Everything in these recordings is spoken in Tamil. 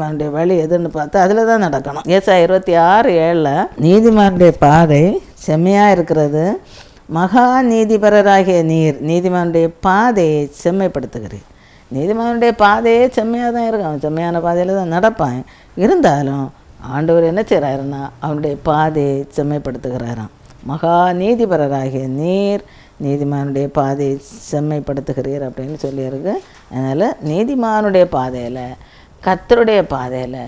நீதிமானுடைய வழி எதுன்னு பார்த்து அதில் தான் நடக்கணும். ஏசாயா 26:7 நீதிமானுடைய பாதை செம்மையாக இருக்கிறது, மகா நீதிபரராகிய நீர் நீதிமானுடைய பாதையை செம்மைப்படுத்துகிறீர். நீதிமானுடைய பாதையே செம்மையாக தான் இருக்கும், அவன் செம்மையான பாதையில் தான் நடப்பான். இருந்தாலும் ஆண்டவர் என்ன செய்கிறாருன்னா அவனுடைய பாதையை செம்மைப்படுத்துகிறாராம். மகா நீதிபரராகிய நீர் நீதிமானுடைய பாதையை செம்மைப்படுத்துகிறீர் அப்படின்னு சொல்லியிருக்கு. அதனால் நீதிமானுடைய பாதையில், கர்த்தருடைய பாதையில்,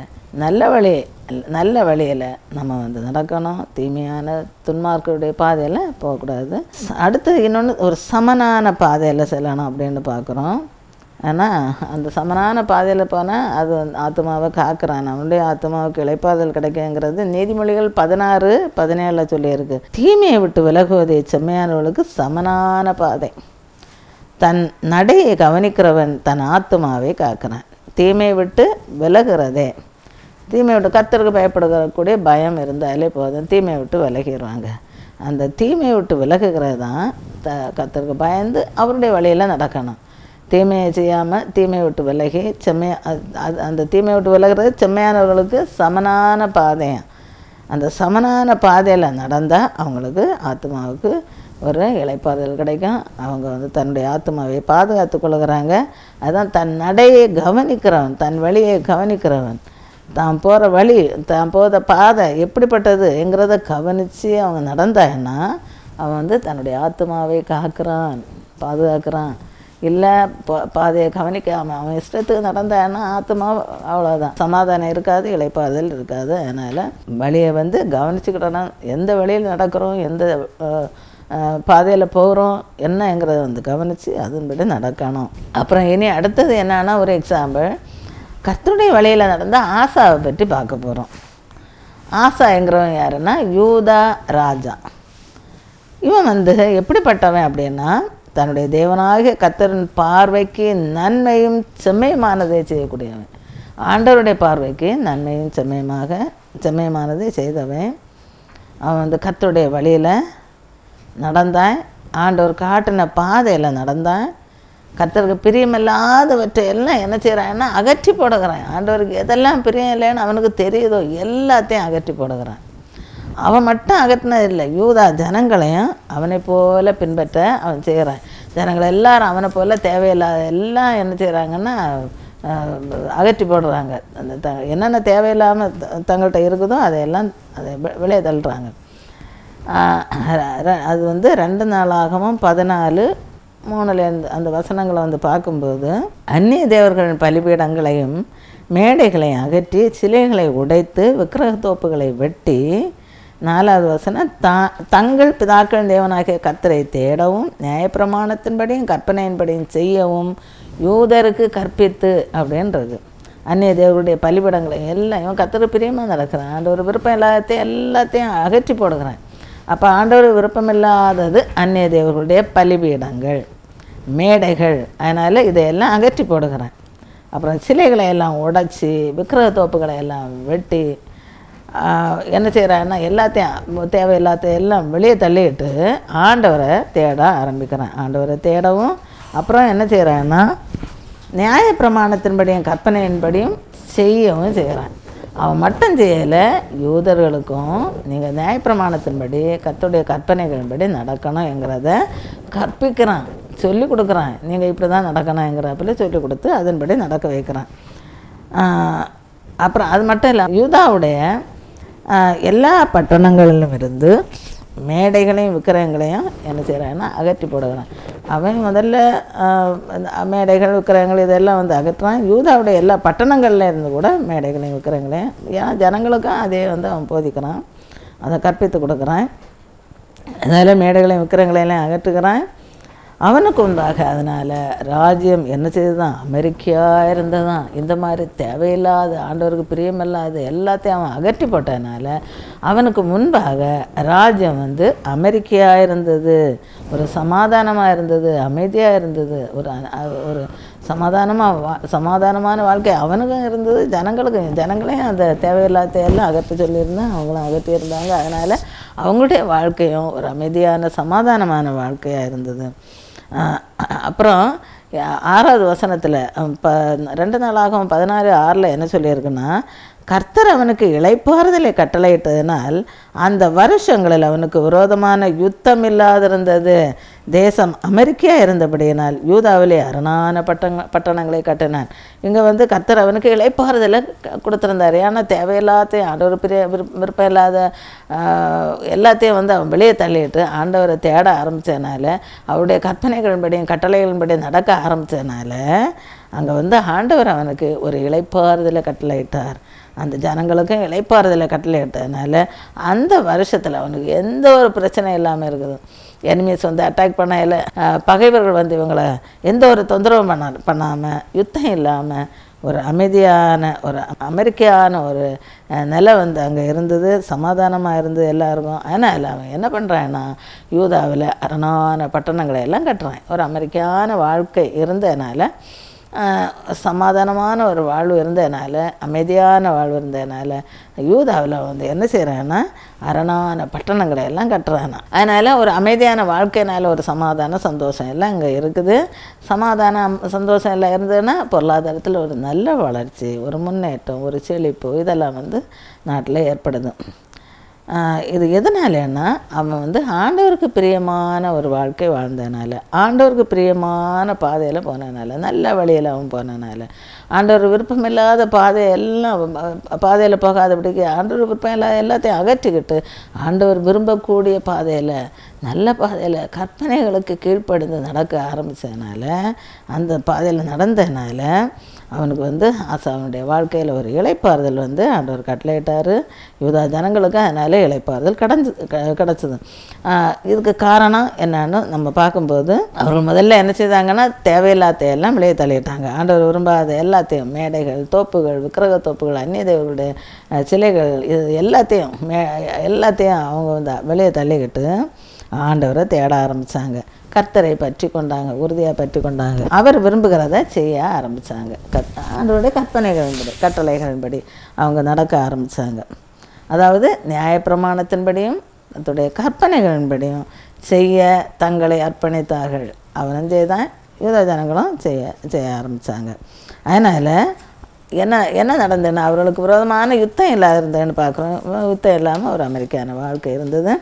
நல்ல வழியில் நம்ம நடக்கணும். தீமையான துன்மார்க்கருடைய பாதையில் போகக்கூடாது. அடுத்து இன்னொன்று, ஒரு சமனான பாதையில் செல்லணும் அப்படின்னு பார்க்குறோம். ஆனால் அந்த சமனான பாதையில் போனால் அது ஆத்மாவை காக்கிறான், அவனுடைய ஆத்மாவுக்கு இளைப்பாறுதல் கிடைக்குங்கிறது நீதிமொழிகள் 16:17 சொல்லியிருக்கு. தீமையை விட்டு விலகுவதை செம்மையானவர்களுக்கு சமனான பாதை. தன் நடையை கவனிக்கிறவன் தன் ஆத்மாவை காக்கிறான். தீமையை விட்டு விலகிறதே, தீமையை விட்டு கர்த்தருக்கு பயப்படுகக்கூடிய பயம் இருந்தாலே போதும், தீமையை விட்டு விலகிடுவாங்க. அந்த தீமையை விட்டு விலகுகிறது தான் கர்த்தருக்கு பயந்து அவருடைய வழியில் நடக்கணும். தீமையை செய்யாமல் தீமையை விட்டு விலகி அந்த தீமையை விட்டு விலகிறது செம்மையானவர்களுக்கு சமனான பாதையம். அந்த சமனான பாதையில் நடந்தால் அவங்களுக்கு ஆத்மாவுக்கு ஒரு இளைப்பாறுதல் கிடைக்கும். அவங்க தன்னுடைய ஆத்மாவை பாதுகாத்து கொள்கிறாங்க. அதுதான் தன் நடையை கவனிக்கிறவன், தன் வழியை கவனிக்கிறவன், தான் போகிற வழி, தான் போகிற பாதை எப்படிப்பட்டதுங்கிறத கவனித்து அவங்க நடந்தாங்கன்னா அவன் தன்னுடைய ஆத்மாவை காக்கிறான், பாதுகாக்கிறான். இல்லை பாதையை கவனிக்காமல் அவன் இஷ்டத்துக்கு நடந்தான்னா ஆத்மா அவ்வளோதான், சமாதானம் இருக்காது, இளைப்பாறுதல் இருக்காது. அதனால் வழியை கவனிச்சுக்கிட்டோன்னா எந்த வழியில் நடக்கிறோம், எந்த பாதையில் போகிறோம் என்னங்கிறத கவனித்து அதன்படி நடக்கணும். அப்புறம் இனி அடுத்தது என்னன்னா, ஒரு எக்ஸாம்பிள், கர்த்தருடைய வழியில் நடந்தால் ஆசாவை பற்றி பார்க்க போகிறோம். ஆசாங்கிறவன் யாருன்னா யூதா ராஜா. இவன் எப்படிப்பட்டவன் அப்படின்னா, தன்னுடைய தேவனாகிய கர்த்தரின் பார்வைக்கு நன்மையும் செம்மையுமானதை செய்யக்கூடியவன். ஆண்டவருடைய பார்வைக்கு நன்மையும் செம்மையுமானதை செய்தவன். அவன் கர்த்தருடைய வழியில் நடந்தான், ஆண்டவர் காட்டின பாதையில் நடந்தான். கர்த்தருக்கு பிரியமில்லாதவற்றை எல்லாம் என்ன செய்கிறான்னா அகற்றி போடுகிறான். ஆண்டவருக்கு எதெல்லாம் பிரியம் இல்லைன்னு அவனுக்கு தெரியுதோ எல்லாத்தையும் அகற்றி போடுகிறான். அவன் மட்டும் அகற்றினது இல்லை, யூதா ஜனங்களையும் அவனை போல பின்பற்ற அவன் செய்கிறான். ஜனங்களை எல்லாரும் அவனை போல் தேவையில்லாத எல்லாம் என்ன செய்கிறாங்கன்னா அகற்றி போடுறாங்க. அந்த என்னென்ன தேவையில்லாமல் தங்கள்கிட்ட இருக்குதோ அதையெல்லாம் அதை வெளியே தள்ளுறாங்க. அது 2 நாளாகவும் 14:3 அந்த வசனங்களை பார்க்கும்போது, அந்நிய தேவர்களின் பலிபீடங்களையும் மேடைகளையும் அகற்றி சிலைகளை உடைத்து விக்கிரகத்தோப்புகளை வெட்டி, 4வது வசனம், தங்கள் பிதாக்கள் தேவனாகிய கர்த்தரை தேடவும் நியாயப்பிரமாணத்தின்படியும் கற்பனையின்படியும் செய்யவும் யூதருக்கு கற்பித்து அப்படின்றது. அந்நிய தேவருடைய பலிபீடங்களை எல்லாம் இவன் கர்த்தருக்கு பிரியமாக நடக்கிறான். ஆண்டவர் விருப்பம் எல்லாத்தையும் அகற்றி போடுகிறான். அப்போ ஆண்டவர் விருப்பம் இல்லாதது அந்நிய தேவர்களுடைய பலிபீடங்கள், மேடைகள். அதனால் இதையெல்லாம் அகற்றி போடுகிறான். அப்புறம் சிலைகளை எல்லாம் உடைச்சி விக்கிரகத்தோப்புகளை எல்லாம் வெட்டி என்ன செய்கிறான்னா எல்லாத்தையும் தேவையில்லாத எல்லாம் வெளியே தள்ளிட்டு ஆண்டவரை தேட ஆரம்பிக்கிறான். ஆண்டவரை தேடவும் அப்புறம் என்ன செய்கிறான்னா நியாயப்பிரமாணத்தின்படியும் கற்பனையின்படியும் செய்யவும் செய்கிறான். அவன் மட்டும் செய்யலை, யூதர்களுக்கும் நீங்கள் நியாயப்பிரமாணத்தின்படி கர்த்தருடைய கற்பனைகளின்படி நடக்கணுங்கிறத கற்பிக்கிறான், சொல்லி கொடுக்குறான். நீங்கள் இப்படி தான் நடக்கணுங்கிறப்பல சொல்லி கொடுத்து அதன்படி நடக்க வைக்கிறான். அப்புறம் அது மட்டும் இல்லை, யூதாவுடைய எல்லா பட்டணங்களிலும் இருந்து மேடைகளையும் விக்கிரகங்களையும் என்ன செய்கிறான்னா அகற்றி போடுகிறான். அவன் முதல்ல மேடைகள் விக்கிரகங்கள் இதெல்லாம் அகற்றுறான். யூதாவுடைய எல்லா பட்டணங்களில் இருந்து கூட மேடைகளையும் விக்கிரகங்களையும் ஏன்னா ஜனங்களுக்கும் அதே அவன் போதிக்கிறான், அதை கற்பித்து கொடுக்குறான். அதனால் மேடைகளையும் விக்கிரகங்களையெல்லாம் அகற்றுகிறான். அவனுக்கு உண்டாக அதனால் ராஜ்யம் என்ன செய்துதான் அமெரிக்கையாக இருந்ததான். இந்த மாதிரி தேவையில்லாத ஆண்டவருக்கு பிரியமில்லாத எல்லாத்தையும் அவன் அகற்றி போட்டதுனால அவனுக்கு முன்பாக ராஜ்யம் அமெரிக்கையாக இருந்தது, ஒரு சமாதானமாக இருந்தது, அமைதியாக இருந்தது, ஒரு சமாதானமான வாழ்க்கை அவனுக்கும் இருந்தது, ஜனங்களையும் அந்த தேவையில்லாத எல்லாம் அகற்றி சொல்லியிருந்தான், அவங்களும் அகற்றி இருந்தாங்க. அதனால் அவங்களுடைய வாழ்க்கையும் ஒரு அமைதியான சமாதானமான வாழ்க்கையாக இருந்தது. அப்புறம் 6வது வசனத்தில் 2 நாளாகவும் 16:6 என்ன சொல்லியிருக்குன்னா, கர்த்தர் அவனுக்கு இளைப்பாறுதலை கட்டளையிட்டதினால் அந்த வருஷங்களில் அவனுக்கு விரோதமான யுத்தம் இல்லாதிருந்தது. தேசம் அமெரிக்கா இருந்தபடியினால் யூதாவிலே அரணான பட்டணங்களை கட்டினான். இங்கே கர்த்தர் அவனுக்கு இளைப்பாறுதலை கொடுத்துருந்தார். ஏன்னா தேவையில்லாத்தையும் ஆண்டவர் விருப்பம் இல்லாத எல்லாத்தையும் அவன் வெளியே தள்ளிட்டு ஆண்டவரை தேட ஆரம்பித்ததுனால, அவருடைய கற்பனைகளின்படியும் கட்டளைகளின்படியும் நடக்க ஆரம்பித்ததுனால அங்கே ஆண்டவர் அவனுக்கு ஒரு இளைப்பாறுதலை கட்டளையிட்டார். அந்த ஜனங்களுக்கும் இளைப்பாறுதலை கட்டளையிட்டதுனால அந்த வருஷத்தில் அவனுக்கு எந்த ஒரு பிரச்சனை இல்லாமல் இருக்குது. எனிமீஸ் அட்டாக் பண்ணல, பகைவர்கள் இவங்களை எந்த ஒரு தொந்தரவும் பண்ணாமல், யுத்தம் இல்லாமல் ஒரு அமைதியான ஒரு அமெரிக்கான ஒரு நிலை அங்கே இருந்தது. சமாதானமாக இருந்தது எல்லாருக்கும். அதனால் அவன் என்ன பண்ணுறான்னா, யூதாவில் அரணான பட்டணங்களை எல்லாம் கட்டுறான். ஒரு அமெரிக்கான வாழ்க்கை இருந்ததுனால, சமாதானமான ஒரு வாழ்வு இருந்ததுனால, அமைதியான வாழ்வு இருந்ததுனால யூதாவில் என்ன செய்கிறான்னா, அரணான பட்டணங்களை எல்லாம் கட்டுறானா. அதனால் ஒரு அமைதியான வாழ்க்கையினால ஒரு சமாதானம் சந்தோஷம் எல்லாம் இங்கே இருக்குது. சமாதானம் சந்தோஷம் எல்லாம் இருந்ததுன்னா பொருளாதாரத்தில் ஒரு நல்ல வளர்ச்சி, ஒரு முன்னேற்றம், ஒரு செழிப்பு இதெல்லாம் நாட்டில் ஏற்படுது. இது எதனாலன்னா, அவன் ஆண்டவருக்கு பிரியமான ஒரு வாழ்க்கை வாழ்ந்ததுனால, ஆண்டவருக்கு பிரியமான பாதையில் போனதுனால, நல்ல வழியில் அவன் போனதுனால, ஆண்டவர் விருப்பம் இல்லாத பாதையில் போகாதபடிக்கு ஆண்டவர் விருப்பம் இல்லாத எல்லாத்தையும் அகற்றிக்கிட்டு ஆண்டவர் விரும்பக்கூடிய பாதையில், நல்ல பாதையில், கற்பனைகளுக்கு கீழ்ப்படிந்து நடக்க ஆரம்பித்ததுனால, அந்த பாதையில் நடந்ததுனால அவனுக்கு அவனுடைய வாழ்க்கையில் ஒரு இளைப்பாறுதல் ஆண்டவர் கட்டளையிட்டார். யூதா ஜனங்களுக்கு அதனால் இளைப்பாறுதல் கிடச்சிது. இதுக்கு காரணம் என்னன்னு நம்ம பார்க்கும்போது, அவர்கள் முதல்ல என்ன செய்தாங்கன்னா, தேவையில்லாத்தையெல்லாம் வெளியே தள்ளிட்டாங்க. ஆண்டவர் விரும்பாத எல்லாத்தையும், மேடைகள், தோப்புகள், விக்கிரக தோப்புகள், அந்நிய தேவர்களுடைய சிலைகள், இது எல்லாத்தையும் அவங்க வெளியே தள்ளிக்கிட்டு ஆண்டவரை தேட ஆரம்பித்தாங்க. கர்த்தரை பற்றி கொண்டாங்க, உறுதியாக பற்றி கொண்டாங்க. அவர் விரும்புகிறத செய்ய ஆரம்பித்தாங்க. ஆண்டவருடைய கட்டளைகளின்படி அவங்க நடக்க ஆரம்பித்தாங்க. அதாவது நியாயப்பிரமாணத்தின்படியும் அதோடைய கற்பனைகளின்படியும் செய்ய தங்களை அர்ப்பணித்தார்கள். அவனும் செய்தான், யூதா ஜனங்களும் செய்ய ஆரம்பித்தாங்க. அதனால் என்ன நடந்ததுன்னா, அவர்களுக்கு விரோதமான யுத்தம் இல்லாத இருந்ததுன்னு பார்க்குறோம். யுத்தம் இல்லாமல் ஒரு அமெரிக்கான வாழ்க்கை இருந்தது.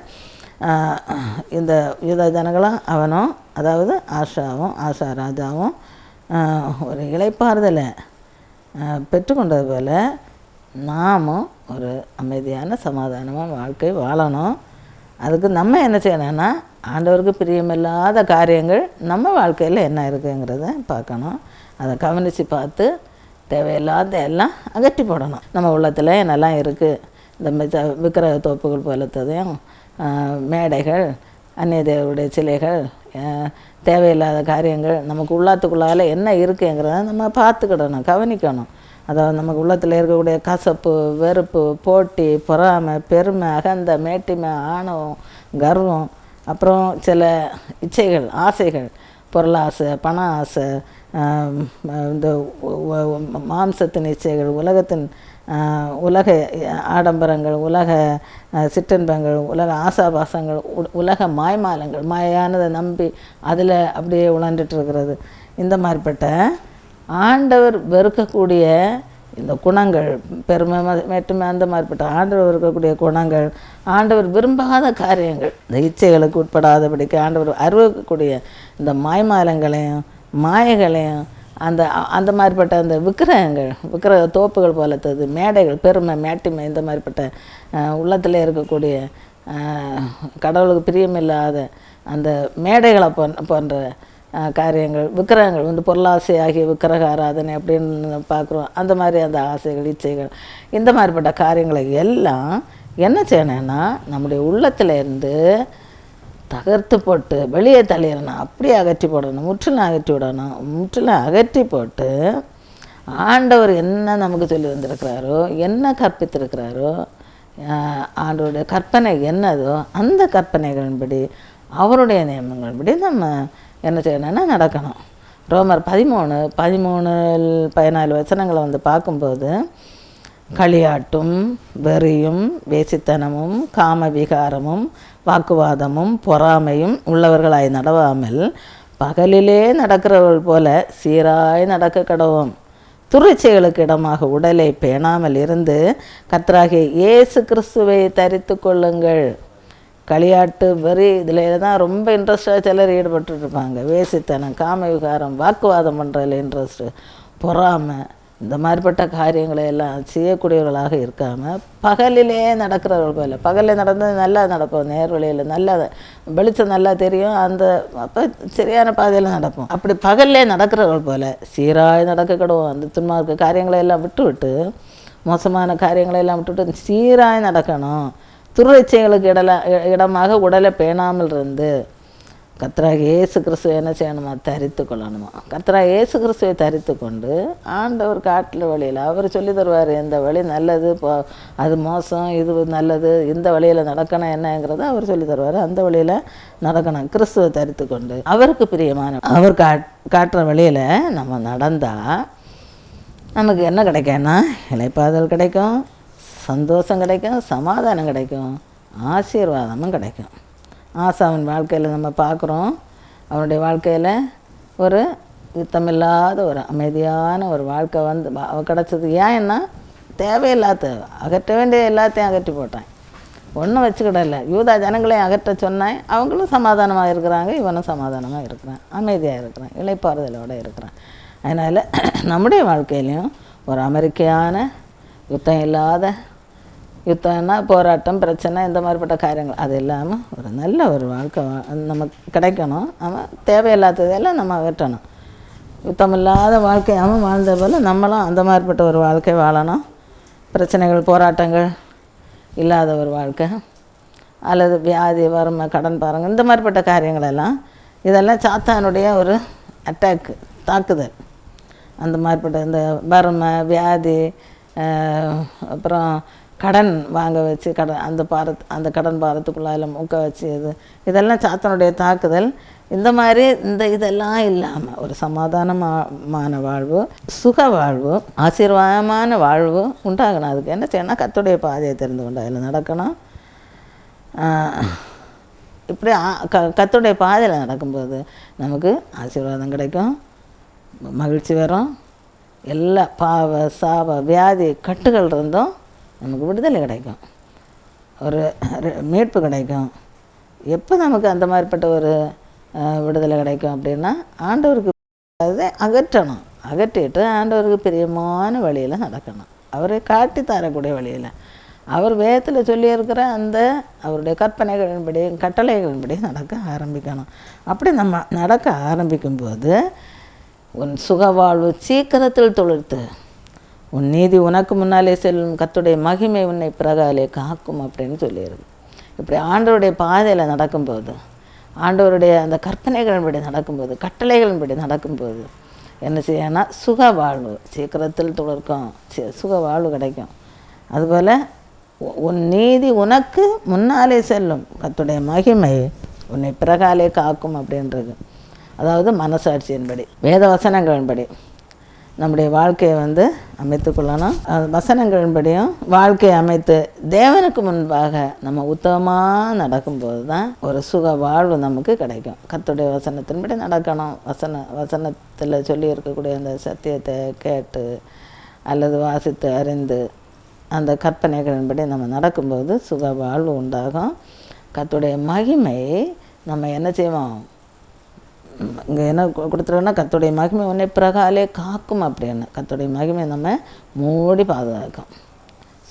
இந்த யூதா ஜனங்களும் அவனும், அதாவது ஆஷா ராஜாவும் ஒரு இளைப்பாறுதலை பெற்றுக்கொண்டது போல் நாமும் ஒரு அமைதியான சமாதானமாக வாழ்க்கை வாழணும். அதுக்கு நம்ம என்ன செய்யணும்னா, ஆண்டவருக்கு பிரியமில்லாத காரியங்கள் நம்ம வாழ்க்கையில் என்ன இருக்குங்கிறத பார்க்கணும். அதை கவனித்து பார்த்து தேவையில்லாத எல்லாம் அகற்றி போடணும். நம்ம உள்ளத்தில் என்னெல்லாம் இருக்குது, இந்த விக்கிரக தோப்புகள் போலத்ததையும், மேடைகள், அந்நிய தேவருடைய சிலைகள், தேவையில்லாத காரியங்கள், நமக்கு உள்ளத்துக்குள்ளால் என்ன இருக்குங்கிறத நம்ம பார்த்துக்கிடணும், கவனிக்கணும். அதாவது நமக்கு உள்ளத்தில் இருக்கக்கூடிய கசப்பு, வெறுப்பு, போட்டி, பொறாமை, பெருமை, அகந்த, மேட்டிமை, ஆணவம், கர்வம், அப்புறம் சில இச்சைகள், ஆசைகள், பொருளாசை, பண ஆசை, இந்த மாம்சத்தின் இச்சைகள், உலக ஆடம்பரங்கள், உலக சிற்றின்பங்கள், உலக ஆசாபாசங்கள், உலக மாய்மாலங்கள், மாயானதை நம்பி அதில் அப்படியே உழண்டுட்டுருக்கிறது. இந்த மாதிரிப்பட்ட ஆண்டவர் வெறுக்கக்கூடிய இந்த குணங்கள், பெருமை, மேட்டுமை, அந்த மாதிரிப்பட்ட ஆண்டவர் வெறுக்கக்கூடிய குணங்கள், ஆண்டவர் விரும்பாத காரியங்கள், இந்த இச்சைகளுக்கு உட்படாதபடிக்கு ஆண்டவர் அருவக்கூடிய இந்த மாய்மாலங்களையும் மாயைகளையும், அந்த மாதிரிப்பட்ட அந்த விக்கிரக தோப்புகள் போலத்தது, மேடைகள், பெருமை, மேட்டிமை, இந்த மாதிரிப்பட்ட உள்ளத்தில் இருக்கக்கூடிய கடவுளுக்கு பிரியமில்லாத அந்த மேடைகளை போன்ற காரியங்கள், விக்கிரகங்கள், பொருளாசை ஆகிய விக்கிரக ஆராதனை அப்படின்னு பார்க்குறோம். அந்த மாதிரி அந்த ஆசைகள், இச்சைகள், இந்த மாதிரிப்பட்ட காரியங்களை எல்லாம் என்ன செய்யணும்னா, நம்முடைய உள்ளத்தில் இருந்து தகர்த்து போட்டு வெளியே தள்ளிடணும். அப்படியே அகற்றி போடணும், முற்றிலும் அகற்றி விடணும். முற்றிலும் அகற்றி போட்டு ஆண்டவர் என்ன நமக்கு சொல்லி வந்திருக்கிறாரோ, என்ன கற்பித்திருக்கிறாரோ, ஆண்டவருடைய கற்பனை என்னதோ அந்த கற்பனைகளின்படி, அவருடைய நியமங்களின்படி நம்ம என்ன செய்யணும்னா நடக்கணும். ரோமர் 13:14 வசனங்களை பார்க்கும்போது, களியாட்டும், வெறியும், வேசித்தனமும், காம விகாரமும், வாக்குவாதமும், பொறாமையும் உள்ளவர்களாய் நடவாமல் பகலிலே நடக்கிறவள் போல சீராய் நடக்க கடவோம். துரிச்சைகளுக்கு இடமாக உடலை பேணாமல் இருந்து கர்த்தராகிய இயேசு கிறிஸ்துவை தரித்து கொள்ளுங்கள். களியாட்டு வெறி இதில் தான் ரொம்ப இன்ட்ரெஸ்டாக சிலர் ஈடுபட்டுருப்பாங்க. வேசித்தனம், காம விகாரம், வாக்குவாதம் பண்ணுறதுல இன்ட்ரெஸ்ட்டு, பொறாமை, இந்த மாதிரிப்பட்ட காரியங்களை எல்லாம் செய்யக்கூடியவர்களாக இருக்காமல் பகலிலே நடக்கிறவர்கள் போல. பகலில் நடந்தது நல்லா நடப்போம், நேர்வழியில் நல்லா வெளிச்சம் நல்லா தெரியும், அந்த அப்போ சரியான பாதையில் நடப்போம். அப்படி பகலிலே நடக்கிறவர்கள் போல சீராய் நடக்க கிடுவோம். அந்த துன்மார்க்க காரியங்களை எல்லாம் விட்டு மோசமான காரியங்களை எல்லாம் விட்டுவிட்டு சீராய் நடக்கணும். துரிச்சைகளுக்கு இடமாக உடலை பேணாமல் இருந்து கர்த்தராகிய இயேசு கிறிஸ்துவை என்ன செய்யணுமா? தரித்து கொள்ளணுமா? கர்த்தராகிய இயேசு கிறிஸ்துவை தரித்து கொண்டு ஆண்டவர் காட்டில் வழியில் அவர் சொல்லி தருவார். இந்த வழி நல்லது, அது மோசம், இது நல்லது, இந்த வழியில் நடக்கணும் என்னங்கிறத அவர் சொல்லி தருவார். அந்த வழியில் நடக்கணும். கிறிஸ்துவை தரித்து கொண்டு அவருக்கு பிரியமான அவர் காட்டுற வழியில் நம்ம நடந்தால் நமக்கு என்ன கிடைக்கும்னா இளைப்பாறுதல் கிடைக்கும், சந்தோஷம் கிடைக்கும், சமாதானம் கிடைக்கும், ஆசீர்வாதமும் கிடைக்கும். ஆசாவின் வாழ்க்கையில் நம்ம பார்க்குறோம். அவனுடைய வாழ்க்கையில் ஒரு யுத்தமில்லாத ஒரு அமைதியான ஒரு வாழ்க்கை கிடச்சது. ஏன்னா தேவையில்லாத அகற்ற வேண்டிய எல்லாத்தையும் அகற்றி போட்டான். ஒன்றும் வச்சுக்கிடல. யூதா ஜனங்களையும் அகற்ற சொன்னேன். அவங்களும் சமாதானமாக இருக்கிறாங்க, இவனும் சமாதானமாக இருக்கிறான், அமைதியாக இருக்கிறான், இளைப்பாறுதலோடு இருக்கிறான். அதனால் நம்முடைய வாழ்க்கையிலையும் ஒரு அமைதியான யுத்தம் இல்லாத, யுத்தம்னா போராட்டம், பிரச்சனை, இந்த மாதிரிப்பட்ட காரியங்கள் அது இல்லாமல் ஒரு நல்ல ஒரு வாழ்க்கை நமக்கு கிடைக்கணும். நம்ம தேவையில்லாததெல்லாம் நம்ம அகற்றணும். யுத்தமில்லாத வாழ்க்கையாகவும் வாழ்ந்த போல் நம்மளும் அந்த மாதிரிப்பட்ட ஒரு வாழ்க்கை வாழணும். பிரச்சனைகள், போராட்டங்கள் இல்லாத ஒரு வாழ்க்கை, அல்லது வியாதி, வறுமை, கடன் பாருங்கள், இந்த மாதிரிப்பட்ட காரியங்களெல்லாம் இதெல்லாம் சாத்தானுடைய ஒரு தாக்குதல். அந்த மாதிரிப்பட்ட இந்த வறுமை, வியாதி, அப்புறம் கடன் வாங்க வச்சு அந்த கடன் பாரத்துக்குள்ளால மூக்க வச்சு இதெல்லாம் சாத்தனுடைய தாக்குதல். இந்த மாதிரி இதெல்லாம் இல்லாமல் ஒரு சமாதானமான வாழ்வு, சுக வாழ்வு, ஆசீர்வாதமான வாழ்வு உண்டாகணும். அதுக்கு என்ன செய்யணும்? கர்த்தருடைய பாதையை தெரிந்து கொண்டு அதில் நடக்கணும். இப்படி கர்த்தருடைய பாதையில் நடக்கும்போது நமக்கு ஆசீர்வாதம் கிடைக்கும், மகிழ்ச்சி வரும், எல்லா பாவ, சாப, வியாதி கட்டுகள் இருந்தும் நமக்கு விடுதலை கிடைக்கும், ஒரு மீட்பு கிடைக்கும். எப்போ நமக்கு அந்த மாதிரிப்பட்ட ஒரு விடுதலை கிடைக்கும் அப்படின்னா ஆண்டவருக்கு அதை அகற்றணும். அகற்றிட்டு ஆண்டவருக்கு பிரியமான வழியில் நடக்கணும். அவரை காட்டி தரக்கூடிய வழியில், அவர் வேதத்தில் சொல்லியிருக்கிற அந்த அவருடைய கற்பனைகளின்படி, கட்டளைகளின்படி நடக்க ஆரம்பிக்கணும். அப்படி நம்ம நடக்க ஆரம்பிக்கும்போது உன் சுகவாழ்வு சீக்கிரத்தில் தொழுத்து, உன் நீதி உனக்கு முன்னாலே செல்லும், கர்த்தருடைய மகிமை உன்னை பிறகாலே காக்கும் அப்படின்னு சொல்லியிருக்கு. இப்படி ஆண்டவருடைய பாதையில் நடக்கும்போது, ஆண்டவருடைய அந்த கற்பனைகளின்படி நடக்கும்போது, கட்டளைகளின்படி நடக்கும்போது என்ன செய்யணும்னா சுக வாழ்வு சீக்கிரத்தில் துளர்க்கும், சுக வாழ்வு கிடைக்கும். அதுபோல் உன் நீதி உனக்கு முன்னாலே செல்லும், கர்த்தருடைய மகிமை உன்னை பிறகாலே காக்கும் அப்படின்றது. அதாவது மனசாட்சியின்படி, வேத வசனங்களின்படி நம்முடைய வாழ்க்கையை அமைத்து கொள்ளணும். வசனங்களின்படியும் வாழ்க்கையை அமைத்து தேவனுக்கு முன்பாக நம்ம உத்தமமாக நடக்கும்போது தான் ஒரு சுக வாழ்வு நமக்கு கிடைக்கும். கர்த்தருடைய வசனத்தின்படி நடக்கணும். வசனத்தில் சொல்லி இருக்கக்கூடிய அந்த சத்தியத்தை கேட்டு அல்லது வாசித்து அறிந்து அந்த கற்பனைகளின்படி நம்ம நடக்கும்போது சுக வாழ்வு உண்டாகும். கர்த்தருடைய மகிமை நம்ம என்ன செய்வோம்? இங்கே என்ன கொடுத்துருக்கோன்னா கர்த்தருடைய மகிமை உன்னை பிறகாலே காக்கும் அப்படின்னு. கர்த்தருடைய மகிமை நம்ம மூடி பாதுகாக்கும்,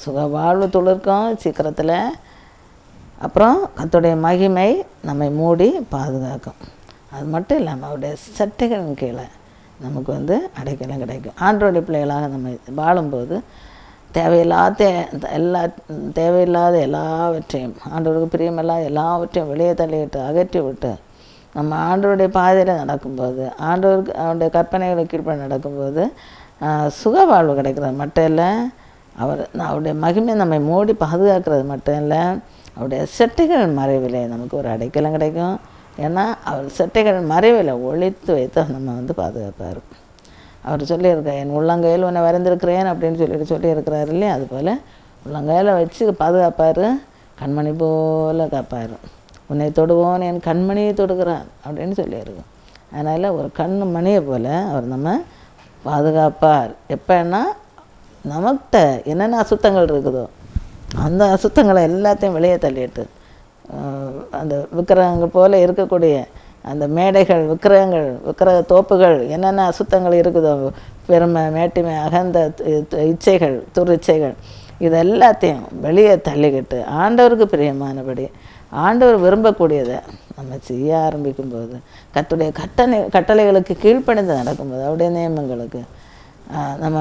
சுக வாழ்வு துளிர்க்கும் சீக்கிரத்தில். அப்புறம் கர்த்தருடைய மகிமை நம்மை மூடி பாதுகாக்கும். அது மட்டும் இல்லாமல் அவருடைய சட்டைகளின் கீழே நமக்கு அடைக்கலம் கிடைக்கும். ஆண்டவருடைய பிள்ளைகளாக நம்ம வாழும்போது தேவையில்லாத எல்லாவற்றையும், ஆண்டவருக்கு பிரியமில்லாத எல்லாவற்றையும் வெளியே தள்ளிவிட்டு அகற்றி விட்டு நம்ம ஆண்டவருடைய பாதையில் நடக்கும்போது, அவருடைய கற்பனைகளுக்கு கீழ்ப்படி நடக்கும்போது சுக வாழ்வு கிடைக்கிறது மட்டும் இல்லை, அவருடைய மகிமை நம்மை மூடி பாதுகாக்கிறது மட்டும் இல்லை, அவருடைய செட்டைகள் மறைவில் நமக்கு ஒரு அடைக்கலம் கிடைக்கும். ஏன்னா அவர் செட்டைகள் மறைவில் ஒழித்து வைத்து நம்ம பாதுகாப்பார். அவர் சொல்லியிருக்கார், என் உள்ளங்கையில் உன்னை வரைந்திருக்கிறேன் அப்படின்னு சொல்லியிருக்கிறார் இல்லையா? அதுபோல் உள்ளங்கையில் வச்சு பாதுகாப்பார், கண்மணி போல் காப்பார். உன்னை தொடுவோன் என் கண்மணியை தொடுகிறான் அப்படின்னு சொல்லியிருக்கோம். அதனால் ஒரு கண்ணு மணியை போல் அவர் நம்ம பாதுகாப்பார். எப்போன்னா நமக்கிட்ட என்னென்ன அசுத்தங்கள் இருக்குதோ அந்த அசுத்தங்களை எல்லாத்தையும் வெளியே தள்ளிட்டு, அந்த விக்கிரகங்கள் போல் இருக்கக்கூடிய அந்த மேடைகள், விக்கிரக தோப்புகள், என்னென்ன அசுத்தங்கள் இருக்குதோ, பெருமை, மேட்டிமை, அகந்த இச்சைகள், துரிச்சைகள், இது எல்லாத்தையும் வெளியே தள்ளிக்கிட்டு ஆண்டவருக்கு பிரியமானபடி ஆண்டவர் விரும்பக்கூடியதை நம்ம செய்ய ஆரம்பிக்கும்போது, கர்த்தருடைய கட்டளைகளுக்கு கீழ்ப்பணிந்து நடக்கும்போது, அவருடைய நியமங்களுக்கு, நம்ம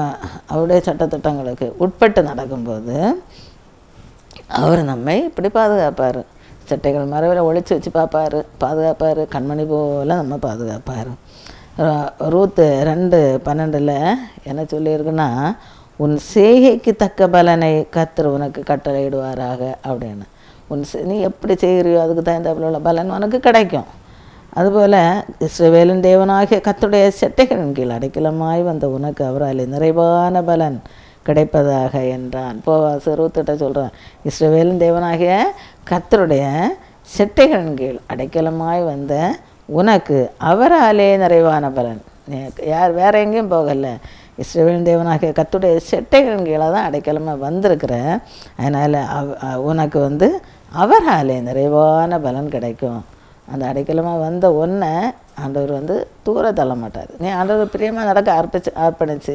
அவருடைய சட்டத்திட்டங்களுக்கு உட்பட்டு நடக்கும்போது அவர் நம்மை இப்படி பாதுகாப்பார். சட்டைகள் மறைவில் ஒழிச்சு வச்சு பாதுகாப்பார். கண்மணி போல் நம்ம பாதுகாப்பார். ரூத்து 2:12 என்ன சொல்லியிருக்குன்னா, உன் செய்கைக்கு தக்க பலனை கர்த்தர் உனக்கு கட்டளையிடுவாராக அப்படின்னு. நீ எப்படி செய்கிறியோ அதுக்கு தகுந்தாப்புல உள்ள பலன் உனக்கு கிடைக்கும். அதுபோல் இஸ்ரவேலின் தேவனாகிய கர்த்தருடைய செட்டைகளின் கீழ் அடைக்கலமாய் வந்த உனக்கு அவரால் நிறைவான பலன் கிடைப்பதாக என்றான். போவாஸ் ரூத்திட்ட சொல்கிறான், இஸ்ரவேலின் தேவனாகிய கர்த்தருடைய செட்டைகளின் கீழ் அடைக்கலமாய் வந்த உனக்கு அவராலே நிறைவான பலன். யார் வேற எங்கேயும் போகலை, இஸ்ரவேலின் தேவனாகிய கர்த்தருடைய செட்டைகளின் கீழே தான் அடைக்கலமாக வந்திருக்கிற. அதனால் உனக்கு அவராலே நிறைவான பலன் கிடைக்கும். அந்த அடைக்கலமாக வந்த ஒன்றை ஆண்டவர் தூர தள்ள மாட்டார். நீ ஆண்டவர் பிரியமாக நடக்க அர்ப்பணிச்சு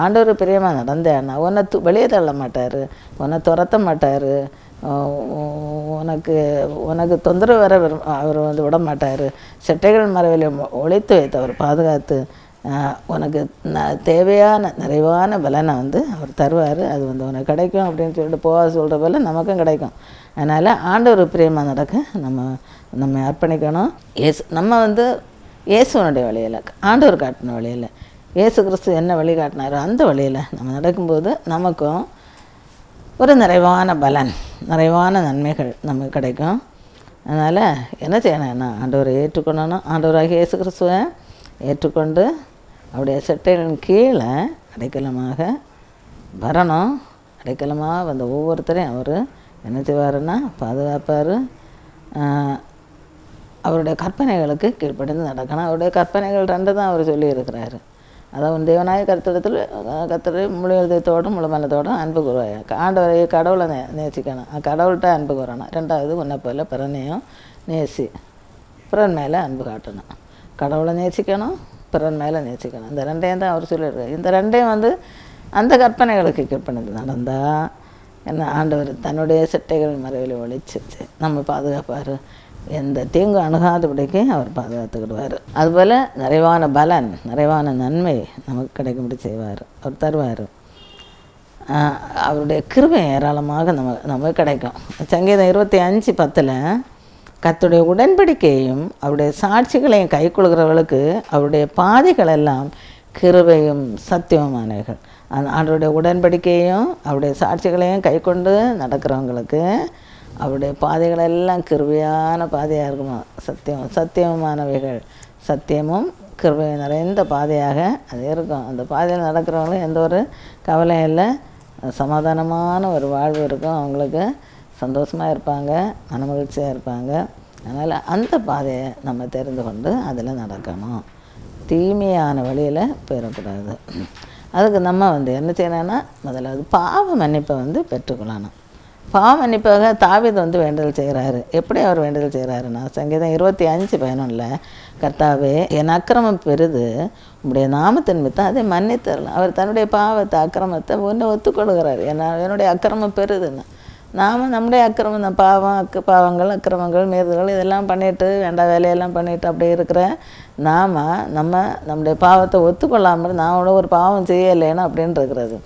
ஆண்டவர் பிரியமாக நடந்தேன்னா உன்னை வெளியே தள்ள மாட்டார், உன்னை துரத்த மாட்டார், உனக்கு தொந்தரவு வர அவர் விட மாட்டார். செட்டைகள் மறைவில் ஒழித்து வைத்து அவர் பாதுகாத்து உனக்கு தேவையான நிறைவான பலனை அவர் தருவார். அது உனக்கு கிடைக்கும் அப்படின்னு சொல்லிட்டு போக சொல்கிற போல் நமக்கும் கிடைக்கும். அதனால் ஆண்டவர் பிரியமாக நடக்க நம்ம அர்ப்பணிக்கணும். நம்ம இயேசுவனுடைய வழியில், ஆண்டவர் காட்டின வழியில், இயேசு கிறிஸ்து என்ன வழி காட்டினாரோ அந்த வழியில் நம்ம நடக்கும்போது நமக்கும் ஒரு நிறைவான பலன், நிறைவான நன்மைகள் நமக்கு கிடைக்கும். அதனால் என்ன செய்யணும்னா ஆண்டவரை ஏற்றுக்கொள்ளணும். ஆண்டவராகிய இயேசு கிறிஸ்துவை ஏற்றுக்கொண்டு அவருடைய செட்டைகளின் கீழே அடைக்கலமாக வரணும். அடைக்கலமாக ஒவ்வொருத்தரையும் அவர் என்ன செய்வாருன்னா பாதுகாப்பார். அவருடைய கற்பனைகளுக்கு கீழ்ப்படிந்து நடக்கணும். அவருடைய கற்பனைகள் 2 தான் அவர் சொல்லியிருக்கிறாரு. அதாவது தேவனாய கர்த்தரை முழு இதயத்தோடும் முழு மனத்தோடும் அன்பு கூறுவாய். கடவுளை நேசிக்கணும், கடவுள்கிட்ட அன்பு கூறணும். 2வது உன்னை போல் பிறனையும் நேசி, பிறன் மேலே அன்பு காட்டணும். கடவுளை நேசிக்கணும், பிறன் மேலே நேசிக்கணும். இந்த 2ஐயும் தான் அவர் சொல்லியிருக்காரு. இந்த 2ஐயும் அந்த கற்பனைகளுக்கு கீழ்ப்படிந்து நடந்தால் என்ன ஆண்டவர் தன்னுடைய செட்டைகள் மறைவில் ஒழிச்சு நம்ம பாதுகாப்பார். எந்த தீங்கு அணுகாதபடிக்கு அவர் பாதுகாத்துக்கிடுவார். அதுபோல் நிறைவான பலன், நிறைவான நன்மை நமக்கு கிடைக்கும்படி செய்வார், அவர் தருவார். அவருடைய கிருபை ஏராளமாக நமக்கு கிடைக்கும். சங்கீதம் 25:10 கர்த்தருடைய உடன்படிக்கையையும் அவருடைய சாட்சிகளையும் கை கொள்கிறவர்களுக்கு அவருடைய பாதைகள் எல்லாம் கிருபையும் சத்தியமானவைகள். ஆண்டவருடைய உடன்படிக்கையும் அவருடைய சாட்சிகளையும் கை கொண்டு நடக்கிறவங்களுக்கு அவருடைய பாதைகள் எல்லாம் கிருபையான பாதையாக இருக்குமா, சத்தியமானவைகள், சத்தியமும் கிருபை நிறைந்த பாதையாக அது இருக்கும். அந்த பாதையில் நடக்கிறவங்களும் எந்த ஒரு கவலையும் இல்லை, சமாதானமான ஒரு வாழ்வு இருக்கும். அவங்களுக்கு சந்தோஷமாக இருப்பாங்க, மனமகிழ்ச்சியாக இருப்பாங்க. அதனால் அந்த பாதையை நம்ம தெரிந்து கொண்டு அதில் நடக்கணும். தீமையான வழியில் போயிடக்கூடாது. அதுக்கு நம்ம என்ன செய்யணும்னா முதல்ல பாவ மன்னிப்பை பெற்றுக்கொள்ளணும். பாவ மன்னிப்பாக தாவீது வேண்டுதல் செய்கிறாரு. எப்படி அவர் வேண்டுதல் செய்கிறாருன்னா, சங்கீதம் 25:11 கர்த்தாவே என் அக்கிரமம் பெரிது, உம்முடைய நாமத்தின் நிமித்தம் அதை மன்னித்தரலாம். அவர் தன்னுடைய பாவத்தை அக்கிரமத்தை ஒத்துக்கொள்கிறார். என்னுடைய அக்கிரமம் பெரிதுன்னு. நம்முடைய அக்கிரமம் தான், பாவங்கள், அக்கிரமங்கள், மீறுதல்கள் இதெல்லாம் பண்ணிவிட்டு வேண்டாம் வேலையெல்லாம் பண்ணிவிட்டு அப்படியே இருக்கிற நம்முடைய பாவத்தை ஒத்துக்கொள்ளாமல் நான் ஒரு பாவம் செய்யலைன்னு அப்படின்னு இருக்கிறது.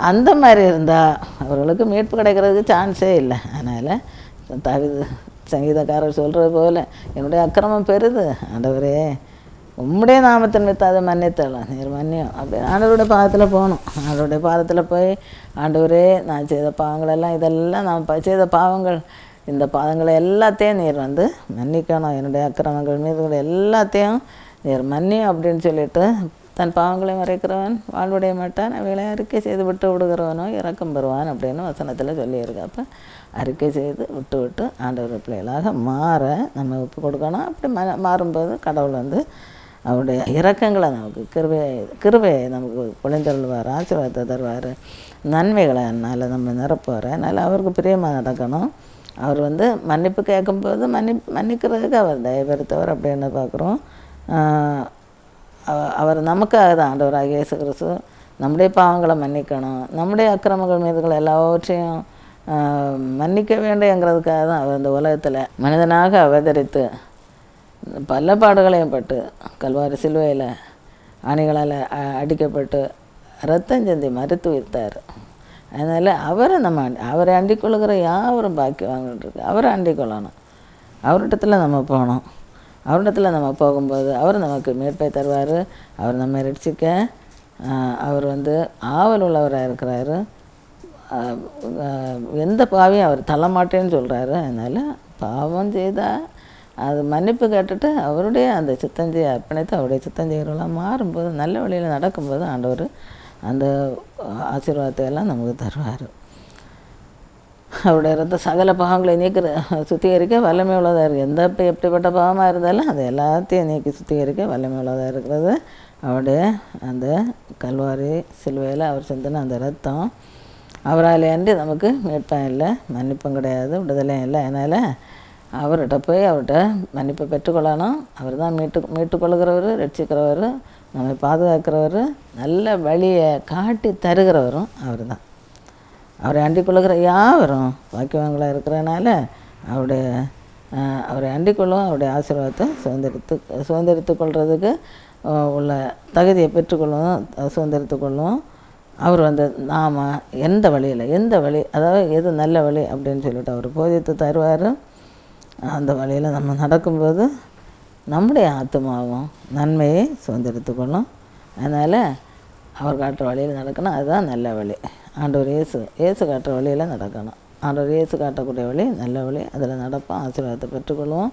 அந்த மாதிரி இருந்தால் அவர்களுக்கு மீட்பு கிடைக்கிறதுக்கு சான்ஸே இல்லை. அதனால் தாவீது சங்கீதக்காரர் சொல்கிறது போல் என்னுடைய அக்கிரமம் பெரிது, ஆண்டவரே உம்முடைய நாமத்தின் மீது அதை மன்னித்தரலாம், நீர் மன்னியும் அப்படி ஆண்டவருடைய பாதத்தில் போகணும். ஆண்டவருடைய பாதத்தில் போய் ஆண்டவரே நான் செய்த பாவங்களெல்லாம், இதெல்லாம் நான் செய்த பாவங்கள், இந்த பாவங்களை எல்லாத்தையும் நீர் மன்னிக்கணும், என்னுடைய அக்கிரமங்கள் மீது எல்லாத்தையும் நீர் மன்னியும் அப்படின்னு சொல்லிட்டு தன் பாவங்களை மறைக்கிறவன் வாழ்வுடைய மாட்டான், அவைகளை அறிக்கை செய்து விட்டு விடுகிறவனோ இரக்கம் பெறுவான் அப்படின்னு வசனத்தில் சொல்லியிருக்கு. அப்போ அறிக்கை செய்து விட்டு விட்டு ஆண்டவர் பிள்ளைகளாக மாற நம்ம ஒப்பு கொடுக்கணும். அப்படி மாறும்போது கடவுள் அவருடைய இரக்கங்களை நமக்கு கிருபையை நமக்கு பொழிந்தருள்வார், ஆசீர்வாதத்தை தருவார், நன்மைகளை அதனால் நம்ம நிரப்புவார். அதனால் அவருக்கு பிரியமாக நடக்கணும். அவர் மன்னிப்பு கேட்கும்போது மன்னிக்கிறதுக்கு அவர் தயபெருத்தவர் அப்படின்னு பார்க்குறோம். அவர் நமக்காக தான் ஆண்டவராகிய இயேசு கிறிஸ்து நம்முடைய பாவங்களை மன்னிக்கணும், நம்முடைய அக்கிரமங்கள் மீதுகள் எல்லாவற்றையும் மன்னிக்க வேண்டுங்கிறதுக்காக தான் அவர் இந்த உலகத்தில் மனிதனாக அவதரித்து பல பாடுகளையும் பட்டு கல்வாரி சிலுவையில் ஆணிகளால் அடிக்கப்பட்டு ரத்தம் சிந்தி மறித்து வைத்தார். அதனால் அவரை அண்டிக் கொள்ளுகிற யாவரும் பாக்கியவான்கள் அவரை அண்டிக் கொள்ளணும். அவரிடத்தில் நம்ம போகணும். அவரிடத்தில் நம்ம போகும்போது அவர் நமக்கு மீட்பை தருவார். அவர் நம்மை ரட்சிக்க அவர் ஆவல் உள்ளவராக இருக்கிறாரு. எந்த பாவையும் அவர் தள்ளமாட்டேன்னு சொல்கிறாரு. அதனால் பாவம் செய்தால் அது மன்னிப்பு கேட்டுட்டு அவருடைய அந்த சித்தஞ்செய்யை அர்ப்பணித்து அவருடைய சித்தஞ்செய்கிறவெல்லாம் மாறும்போது நல்ல வழியில் நடக்கும்போது ஆண்டவர் அந்த ஆசீர்வாதத்தை எல்லாம் நமக்கு தருவார். அவருடைய ரத்த சகல பாவங்களை சுத்திகரிக்க வல்லமை உள்ளதாக இருக்குது. எப்படிப்பட்ட பாவமாக இருந்தாலும் அதை எல்லாத்தையும் நீக்கி சுத்திகரிக்க வல்லமை உள்ளதாக இருக்கிறது அவருடைய அந்த கல்வாரி சிலுவையில் அவர் சிந்தின அந்த ரத்தம். அவரால் அன்றி நமக்கு மீட்பம் இல்லை, மன்னிப்பும் கிடையாது, விடுதலையும் இல்லை. அதனால் அவர்கிட்ட போய் அவர்கிட்ட மன்னிப்பை பெற்றுக்கொள்ளணும். அவர் தான் மீட்டுக்கொள்கிறவர், ரட்சிக்கிறவர், நம்மை பாதுகாக்கிறவர், நல்ல வழியை காட்டி தருகிறவரும் அவர் தான். அவரை அண்டிக் கொள்ளுகிற யாவரும் வாக்கியவான்களாக இருக்கிறனால அவரை அண்டிக் கொள்ளும். அவருடைய ஆசீர்வாதத்தை சுதந்திரித்து கொள்வதுக்கு உள்ள தகுதியை பெற்றுக்கொள்ளும், சுதந்திரித்து கொள்ளும். அவர் நாம் எந்த வழி அதாவது எது நல்ல வழி அப்படின்னு சொல்லிட்டு அவர் போதித்து தருவார். அந்த வழியில் நம்ம நடக்கும்போது நம்முடைய ஆத்மாவும் நன்மையை சுதந்திரித்து கொள்ளும். அதனால் அவர் காட்டுற வழியில் நடக்கணும். அதுதான் நல்ல வழி. ஆண்டவர் இயேசு காட்டுற வழியில் நடக்கணும். ஆண்டவர் இயேசு காட்டக்கூடிய வழி நல்ல வழி. அதில் நடப்போம், ஆசீர்வாதத்தை பெற்றுக்கொள்வோம்,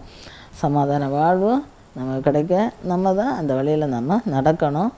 சமாதான வாழ்வும் நமக்கு கிடைக்க நம்ம தான் அந்த வழியில் நம்ம நடக்கணும்.